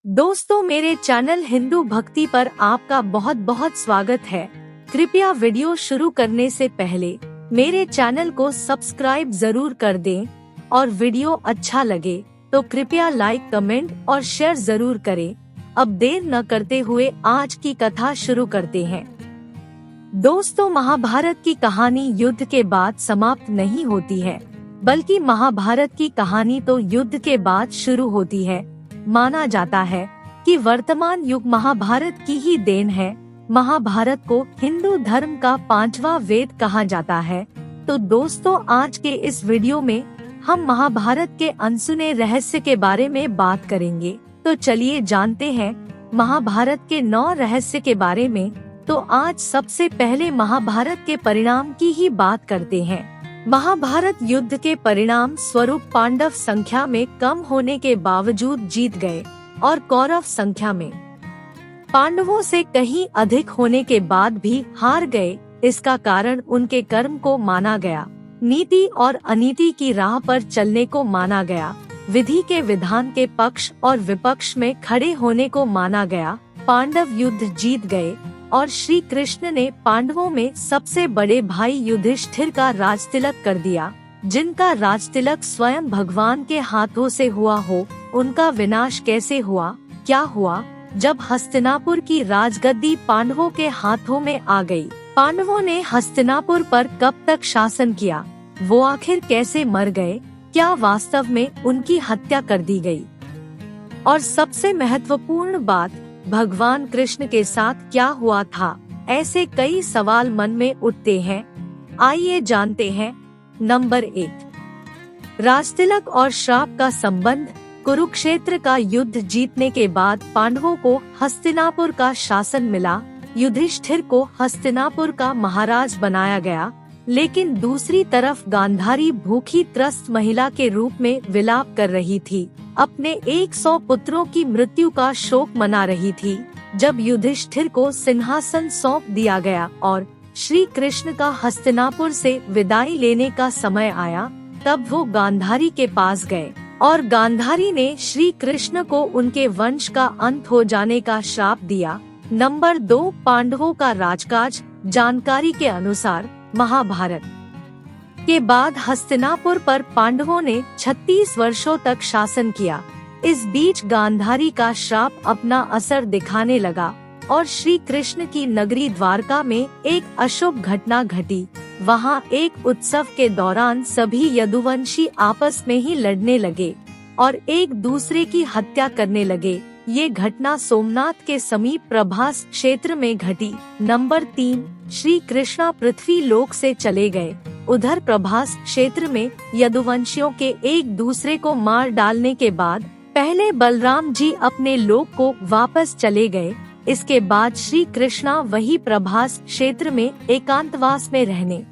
दोस्तों, मेरे चैनल हिंदू भक्ति पर आपका बहुत बहुत स्वागत है। कृपया वीडियो शुरू करने से पहले मेरे चैनल को सब्सक्राइब जरूर कर दें और वीडियो अच्छा लगे तो कृपया लाइक, कमेंट और शेयर जरूर करें। अब देर न करते हुए आज की कथा शुरू करते हैं। दोस्तों, महाभारत की कहानी युद्ध के बाद समाप्त नहीं होती है, बल्कि महाभारत की कहानी तो युद्ध के बाद शुरू होती है। माना जाता है कि वर्तमान युग महाभारत की ही देन है। महाभारत को हिंदू धर्म का 5वां वेद कहा जाता है। तो दोस्तों, आज के इस वीडियो में हम महाभारत के अनसुने रहस्य के बारे में बात करेंगे। तो चलिए जानते हैं महाभारत के 9 रहस्य के बारे में। तो आज सबसे पहले महाभारत के परिणाम की ही बात करते हैं। महाभारत युद्ध के परिणाम स्वरूप पांडव संख्या में कम होने के बावजूद जीत गए और कौरव संख्या में पांडवों से कहीं अधिक होने के बाद भी हार गए। इसका कारण उनके कर्म को माना गया, नीति और अनीति की राह पर चलने को माना गया, विधि के विधान के पक्ष और विपक्ष में खड़े होने को माना गया। पांडव युद्ध जीत गए और श्री कृष्ण ने पांडवों में सबसे बड़े भाई युधिष्ठिर का राजतिलक कर दिया, जिनका राजतिलक स्वयं भगवान के हाथों से हुआ हो। उनका विनाश कैसे हुआ, क्या हुआ? जब हस्तिनापुर की राजगद्दी पांडवों के हाथों में आ गई। पांडवों ने हस्तिनापुर पर कब तक शासन किया? वो आखिर कैसे मर गए? क्या वास्तव में उनकी हत्या कर दी गई? और सबसे महत्वपूर्ण बात, भगवान कृष्ण के साथ क्या हुआ था? ऐसे कई सवाल मन में उठते हैं। आइए जानते हैं। नंबर 1, राजतिलक और श्राप का संबंध। कुरुक्षेत्र का युद्ध जीतने के बाद पांडवों को हस्तिनापुर का शासन मिला। युधिष्ठिर को हस्तिनापुर का महाराज बनाया गया, लेकिन दूसरी तरफ गांधारी भूखी त्रस्त महिला के रूप में विलाप कर रही थी, अपने 100 पुत्रों की मृत्यु का शोक मना रही थी। जब युधिष्ठिर को सिंहासन सौंप दिया गया और श्री कृष्ण का हस्तिनापुर से विदाई लेने का समय आया, तब वो गांधारी के पास गए और गांधारी ने श्री कृष्ण को उनके वंश का अंत हो जाने का श्राप दिया। नंबर 2, पांडवों का राजकाज। जानकारी के अनुसार महाभारत के बाद हस्तिनापुर पर पांडवों ने 36 वर्षों तक शासन किया। इस बीच गांधारी का श्राप अपना असर दिखाने लगा और श्री कृष्ण की नगरी द्वारका में एक अशुभ घटना घटी। वहां एक उत्सव के दौरान सभी यदुवंशी आपस में ही लड़ने लगे और एक दूसरे की हत्या करने लगे। ये घटना सोमनाथ के समीप प्रभास क्षेत्र में घटी। नंबर 3, श्री कृष्णा पृथ्वी लोक से चले गए। उधर प्रभास क्षेत्र में यदुवंशियों के एक दूसरे को मार डालने के बाद पहले बलराम जी अपने लोक को वापस चले गए। इसके बाद श्री कृष्णा वही प्रभास क्षेत्र में एकांतवास में रहने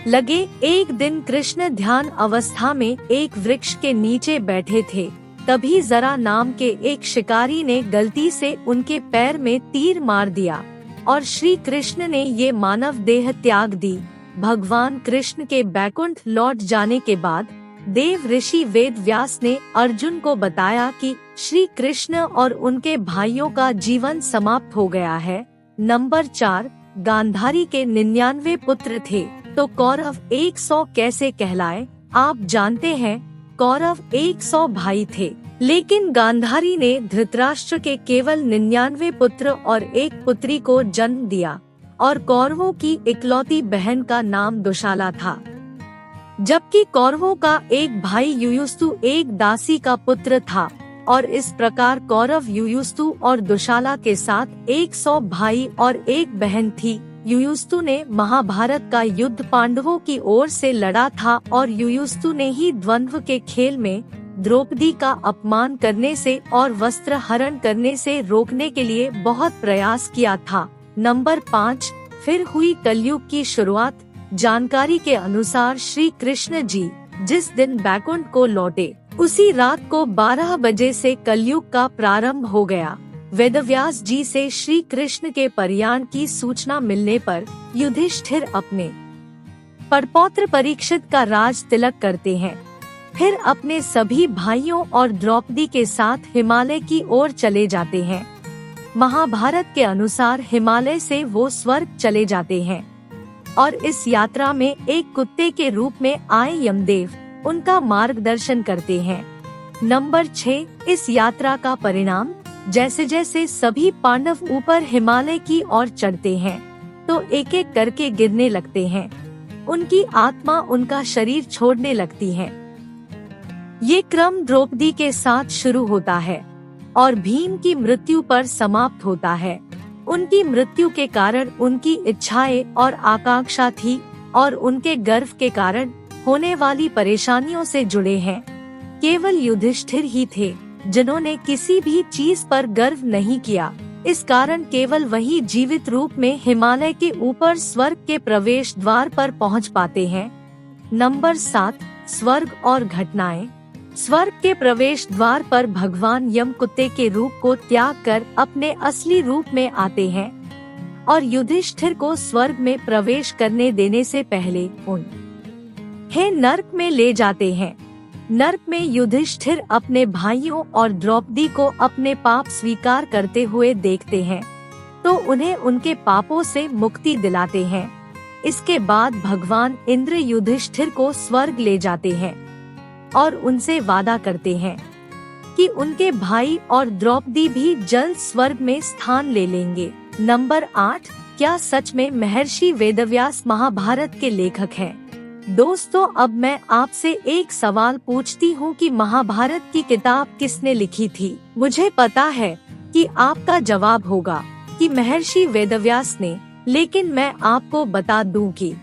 लगे। एक दिन कृष्ण ध्यान अवस्था में एक वृक्ष के नीचे बैठे थे। तभी जरा नाम के एक शिकारी ने गलती से उनके पैर में तीर मार दिया और श्री कृष्ण ने ये मानव देह त्याग दी। भगवान कृष्ण के बैकुंठ लौट जाने के बाद देव ऋषि वेद व्यास ने अर्जुन को बताया कि श्री कृष्ण और उनके भाइयों का जीवन समाप्त हो गया है। नंबर 4, गांधारी के 99 पुत्र थे, तो कौरव 100 कैसे कहलाए? आप जानते हैं, कौरव 100 भाई थे, लेकिन गांधारी ने धृतराष्ट्र के केवल 99 पुत्र और एक पुत्री को जन्म दिया और कौरवों की इकलौती बहन का नाम दुशाला था। जबकि कौरवों का एक भाई युयुस्तु एक दासी का पुत्र था और इस प्रकार कौरव युयुस्तु और दुशाला के साथ 100 भाई और एक बहन थी। युयुस्तु ने महाभारत का युद्ध पांडवों की ओर से लड़ा था और युयुस्तु ने ही द्वंद्व के खेल में द्रौपदी का अपमान करने से और वस्त्र हरण करने से रोकने के लिए बहुत प्रयास किया था। नंबर 5, फिर हुई कलयुग की शुरुआत। जानकारी के अनुसार श्री कृष्ण जी जिस दिन बैकुंठ को लौटे, उसी रात को 12 बजे से कलयुग का प्रारंभ हो गया। वेदव्यास जी से श्री कृष्ण के प्रयाण की सूचना मिलने पर युधिष्ठिर अपने परपौत्र परीक्षित का राज तिलक करते हैं। फिर अपने सभी भाइयों और द्रौपदी के साथ हिमालय की ओर चले जाते हैं। महाभारत के अनुसार हिमालय से वो स्वर्ग चले जाते हैं और इस यात्रा में एक कुत्ते के रूप में आए यमदेव उनका मार्गदर्शन करते हैं। नंबर 6, इस यात्रा का परिणाम, जैसे जैसे सभी पांडव ऊपर हिमालय की ओर चढ़ते हैं तो एक एक करके गिरने लगते हैं। उनकी आत्मा उनका शरीर छोड़ने लगती है। ये क्रम द्रौपदी के साथ शुरू होता है और भीम की मृत्यु पर समाप्त होता है। उनकी मृत्यु के कारण उनकी इच्छाएं और आकांक्षा थी और उनके गर्व के कारण होने वाली परेशानियों से जुड़े हैं। केवल युधिष्ठिर ही थे जिन्होंने किसी भी चीज पर गर्व नहीं किया। इस कारण केवल वही जीवित रूप में हिमालय के ऊपर स्वर्ग के प्रवेश द्वार पर पहुंच पाते हैं। नंबर 7, स्वर्ग और घटनाएं। स्वर्ग के प्रवेश द्वार पर भगवान यम कुत्ते के रूप को त्याग कर अपने असली रूप में आते हैं और युधिष्ठिर को स्वर्ग में प्रवेश करने देने से पहले उन्हें नर्क में ले जाते हैं। नर्क में युधिष्ठिर अपने भाइयों और द्रौपदी को अपने पाप स्वीकार करते हुए देखते हैं तो उन्हें उनके पापों से मुक्ति दिलाते हैं। इसके बाद भगवान इंद्र युधिष्ठिर को स्वर्ग ले जाते हैं और उनसे वादा करते हैं कि उनके भाई और द्रौपदी भी जल्द स्वर्ग में स्थान ले लेंगे। नंबर 8, क्या सच में महर्षि वेदव्यास महाभारत के लेखक हैं? दोस्तों, अब मैं आपसे एक सवाल पूछती हूँ कि महाभारत की किताब किसने लिखी थी? मुझे पता है कि आपका जवाब होगा कि महर्षि वेदव्यास ने, लेकिन मैं आपको बता दूं कि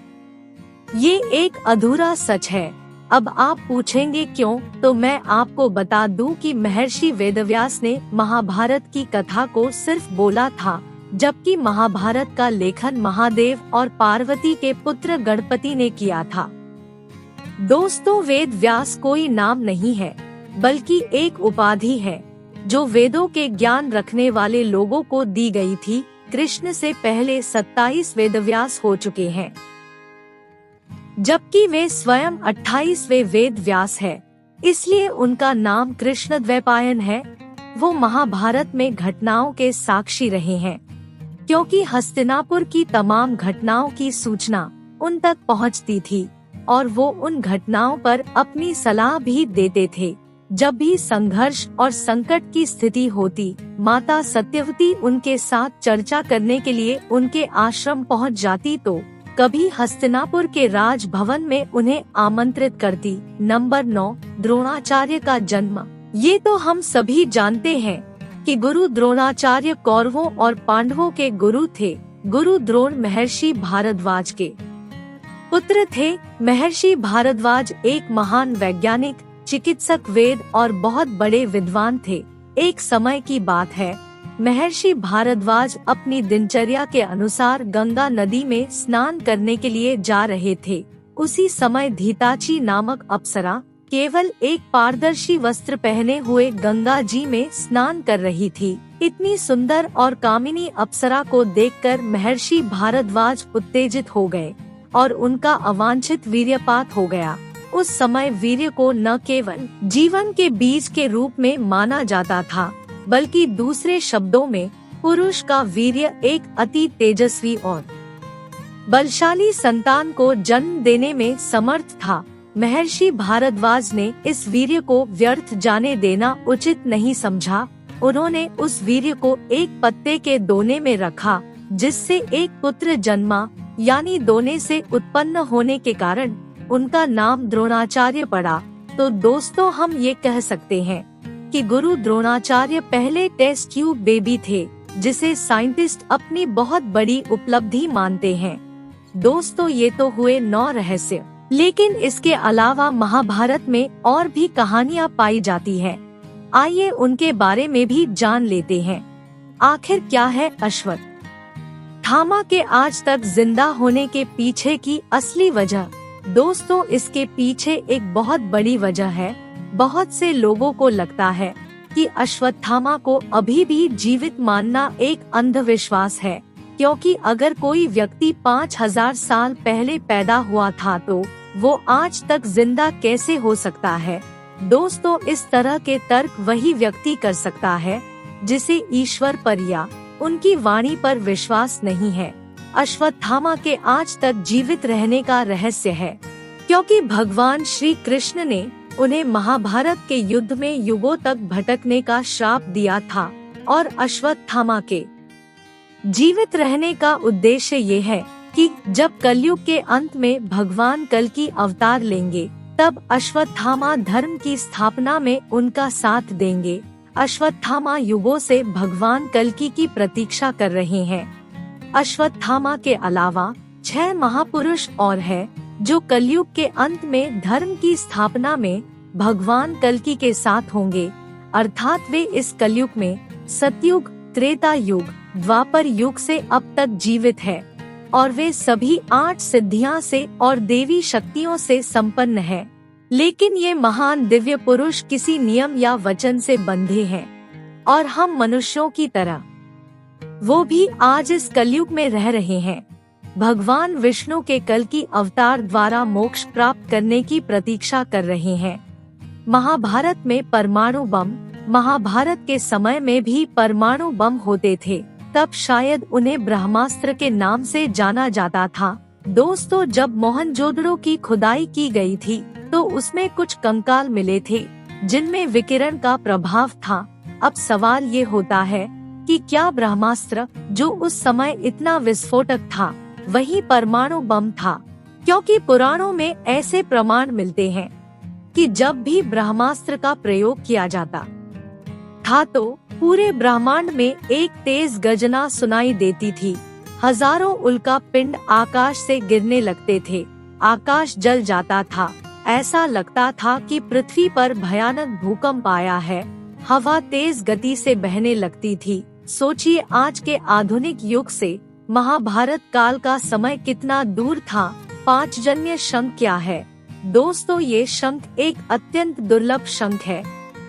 ये एक अधूरा सच है। अब आप पूछेंगे क्यों, तो मैं आपको बता दूं कि महर्षि वेदव्यास ने महाभारत की कथा को सिर्फ बोला था, जबकि महाभारत का लेखन महादेव और पार्वती के पुत्र गणपति ने किया था। दोस्तों, वेद व्यास कोई नाम नहीं है, बल्कि एक उपाधि है जो वेदों के ज्ञान रखने वाले लोगों को दी गई थी। कृष्ण से पहले 27 वेदव्यास हो चुके हैं, जबकि वे स्वयं 28वें वेद व्यास है, इसलिए उनका नाम कृष्णद्वैपायन है। वो महाभारत में घटनाओं के साक्षी रहे हैं, क्योंकि हस्तिनापुर की तमाम घटनाओं की सूचना उन तक पहुंचती थी और वो उन घटनाओं पर अपनी सलाह भी देते थे। जब भी संघर्ष और संकट की स्थिति होती, माता सत्यवती उनके साथ चर्चा करने के लिए उनके आश्रम पहुंच जाती तो कभी हस्तिनापुर के राजभवन में उन्हें आमंत्रित करती। नंबर 9, द्रोणाचार्य का जन्म। ये तो हम सभी जानते हैं कि गुरु द्रोणाचार्य कौरवों और पांडवों के गुरु थे। गुरु द्रोण महर्षि भारद्वाज के पुत्र थे। महर्षि भारद्वाज एक महान वैज्ञानिक, चिकित्सक, वेद और बहुत बड़े विद्वान थे। एक समय की बात है, महर्षि भारद्वाज अपनी दिनचर्या के अनुसार गंगा नदी में स्नान करने के लिए जा रहे थे। उसी समय धीताची नामक अप्सरा केवल एक पारदर्शी वस्त्र पहने हुए गंगा जी में स्नान कर रही थी। इतनी सुंदर और कामिनी अप्सरा को देखकर महर्षि भारद्वाज उत्तेजित हो गए और उनका अवांछित वीर्यपात हो गया। उस समय वीर्य को न केवल जीवन के बीज के रूप में माना जाता था, बल्कि दूसरे शब्दों में पुरुष का वीर्य एक अति तेजस्वी और बलशाली संतान को जन्म देने में समर्थ था। महर्षि भारद्वाज ने इस वीर्य को व्यर्थ जाने देना उचित नहीं समझा। उन्होंने उस वीर्य को एक पत्ते के दोने में रखा, जिससे एक पुत्र जन्मा, यानी दोने से उत्पन्न होने के कारण उनका नाम द्रोणाचार्य पड़ा। तो दोस्तों, हम ये कह सकते हैं कि गुरु द्रोणाचार्य पहले टेस्ट ट्यूब बेबी थे, जिसे साइंटिस्ट अपनी बहुत बड़ी उपलब्धि मानते हैं। दोस्तों, ये तो हुए 9 रहस्य, लेकिन इसके अलावा महाभारत में और भी कहानियाँ पाई जाती हैं। आइए उनके बारे में भी जान लेते हैं। आखिर क्या है अश्वत्थामा के आज तक जिंदा होने के पीछे की असली वजह? दोस्तों, इसके पीछे एक बहुत बड़ी वजह है। बहुत से लोगों को लगता है कि अश्वत्थामा को अभी भी जीवित मानना एक अंधविश्वास है, क्योंकि अगर कोई व्यक्ति 5000 साल पहले पैदा हुआ था तो वो आज तक जिंदा कैसे हो सकता है? दोस्तों, इस तरह के तर्क वही व्यक्ति कर सकता है जिसे ईश्वर पर या उनकी वाणी पर विश्वास नहीं है। अश्वत्थामा के आज तक जीवित रहने का रहस्य है क्योंकि भगवान श्री कृष्ण ने उन्हें महाभारत के युद्ध में युगों तक भटकने का श्राप दिया था और अश्वत्थामा के जीवित रहने का उद्देश्य ये है कि जब कलयुग के अंत में भगवान कल्कि अवतार लेंगे तब अश्वत्थामा धर्म की स्थापना में उनका साथ देंगे। अश्वत्थामा युगों से भगवान कल्कि की प्रतीक्षा कर रहे हैं। अश्वत्थामा के अलावा 6 महापुरुष और हैं जो कलयुग के अंत में धर्म की स्थापना में भगवान कल्कि के साथ होंगे, अर्थात वे इस कलयुग में सतयुग, त्रेता युग, द्वापर युग से अब तक जीवित है और वे सभी 8 सिद्धियां से और देवी शक्तियों से संपन्न हैं। लेकिन ये महान दिव्य पुरुष किसी नियम या वचन से बंधे हैं और हम मनुष्यों की तरह वो भी आज इस कलयुग में रह रहे हैं। भगवान विष्णु के कल्कि अवतार द्वारा मोक्ष प्राप्त करने की प्रतीक्षा कर रहे हैं। महाभारत में परमाणु बम, महाभारत के समय में भी परमाणु बम होते थे, तब शायद उन्हें ब्रह्मास्त्र के नाम से जाना जाता था। दोस्तों, जब मोहनजोदड़ो की खुदाई की गई थी तो उसमें कुछ कंकाल मिले थे जिनमें विकिरण का प्रभाव था। अब सवाल ये होता है कि क्या ब्रह्मास्त्र, जो उस समय इतना विस्फोटक था, वही परमाणु बम था? क्योंकि पुराणों में ऐसे प्रमाण मिलते हैं कि जब भी ब्रह्मास्त्र का प्रयोग किया जाता था तो पूरे ब्रह्मांड में एक तेज गर्जना सुनाई देती थी। हजारों उल्का पिंड आकाश से गिरने लगते थे, आकाश जल जाता था, ऐसा लगता था कि पृथ्वी पर भयानक भूकंप आया है। हवा तेज गति से बहने लगती थी। सोचिए, आज के आधुनिक युग से महाभारत काल का समय कितना दूर था। पांचजन्य शंख क्या है? दोस्तों, ये शंख एक अत्यंत दुर्लभ शंख है।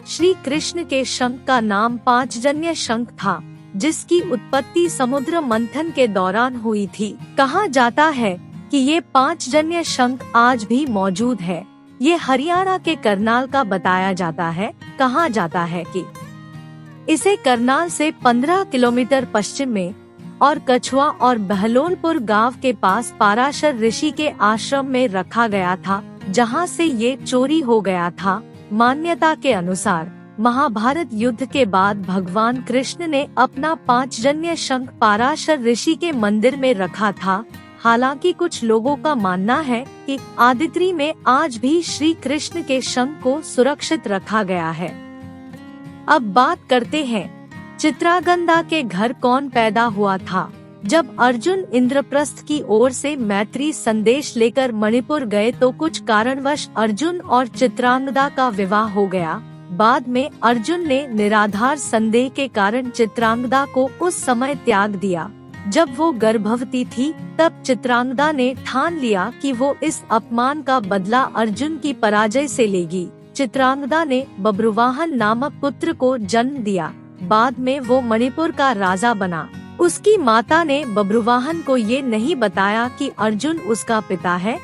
श्री कृष्ण के शंख का नाम पांचजन्य शंख था, जिसकी उत्पत्ति समुद्र मंथन के दौरान हुई थी। कहा जाता है कि ये पांचजन्य शंख आज भी मौजूद है। ये हरियाणा के करनाल का बताया जाता है। कहा जाता है कि इसे करनाल से 15 किलोमीटर पश्चिम में और कछुआ और बहलोलपुर गांव के पास पाराशर ऋषि के आश्रम में रखा गया था, जहां से ये चोरी हो गया था। मान्यता के अनुसार महाभारत युद्ध के बाद भगवान कृष्ण ने अपना पांचजन्य शंख पाराशर ऋषि के मंदिर में रखा था। हालांकि कुछ लोगों का मानना है कि आदित्री में आज भी श्री कृष्ण के शंख को सुरक्षित रखा गया है। अब बात करते हैं, चित्रांगदा के घर कौन पैदा हुआ था? जब अर्जुन इंद्रप्रस्थ की ओर से मैत्री संदेश लेकर मणिपुर गए तो कुछ कारणवश अर्जुन और चित्रांगदा का विवाह हो गया। बाद में अर्जुन ने निराधार संदेह के कारण चित्रांगदा को उस समय त्याग दिया। जब वो गर्भवती थी तब चित्रांगदा ने ठान लिया कि वो इस अपमान का बदला अर्जुन की पराजय से लेगी। चित्रांगदा ने बब्रुवाहन नामक पुत्र को जन्म दिया। बाद में वो मणिपुर का राजा बना। उसकी माता ने बब्रुवाहन को ये नहीं बताया कि अर्जुन उसका पिता है,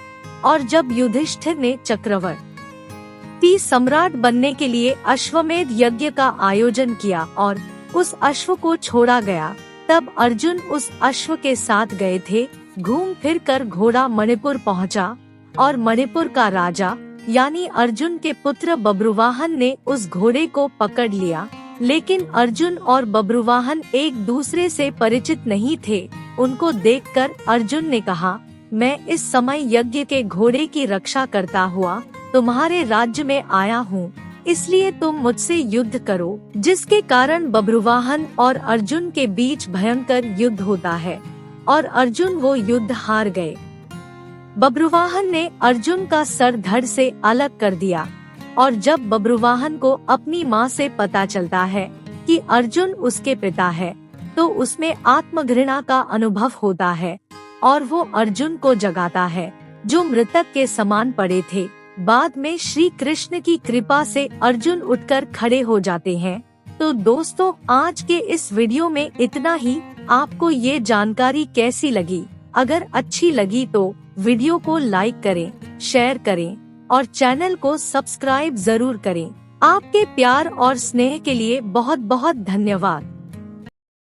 और जब युधिष्ठिर ने चक्रवर्ती सम्राट बनने के लिए अश्वमेध यज्ञ का आयोजन किया और उस अश्व को छोड़ा गया, तब अर्जुन उस अश्व के साथ गए थे। घूम फिर कर घोड़ा मणिपुर पहुंचा और मणिपुर का राजा यानी अर्जुन के पुत्र बब्रुवाहन ने उस घोड़े को पकड़ लिया। लेकिन अर्जुन और बब्रुवाहन एक दूसरे से परिचित नहीं थे। उनको देखकर अर्जुन ने कहा, मैं इस समय यज्ञ के घोड़े की रक्षा करता हुआ तुम्हारे राज्य में आया हूँ, इसलिए तुम मुझसे युद्ध करो। जिसके कारण बब्रुवाहन और अर्जुन के बीच भयंकर युद्ध होता है और अर्जुन वो युद्ध हार गए। बब्रुवाहन ने अर्जुन का सर धड़ से अलग कर दिया और जब बब्रुवाहन को अपनी माँ से पता चलता है कि अर्जुन उसके पिता है, तो उसमें आत्मघृणा का अनुभव होता है और वो अर्जुन को जगाता है, जो मृतक के समान पड़े थे। बाद में श्री कृष्ण की कृपा से अर्जुन उठकर खड़े हो जाते हैं। तो दोस्तों, आज के इस वीडियो में इतना ही। आपको ये जानकारी कैसी लगी? अगर अच्छी लगी तो वीडियो को लाइक करें, शेयर करें और चैनल को सब्सक्राइब जरूर करें। आपके प्यार और स्नेह के लिए बहुत बहुत धन्यवाद।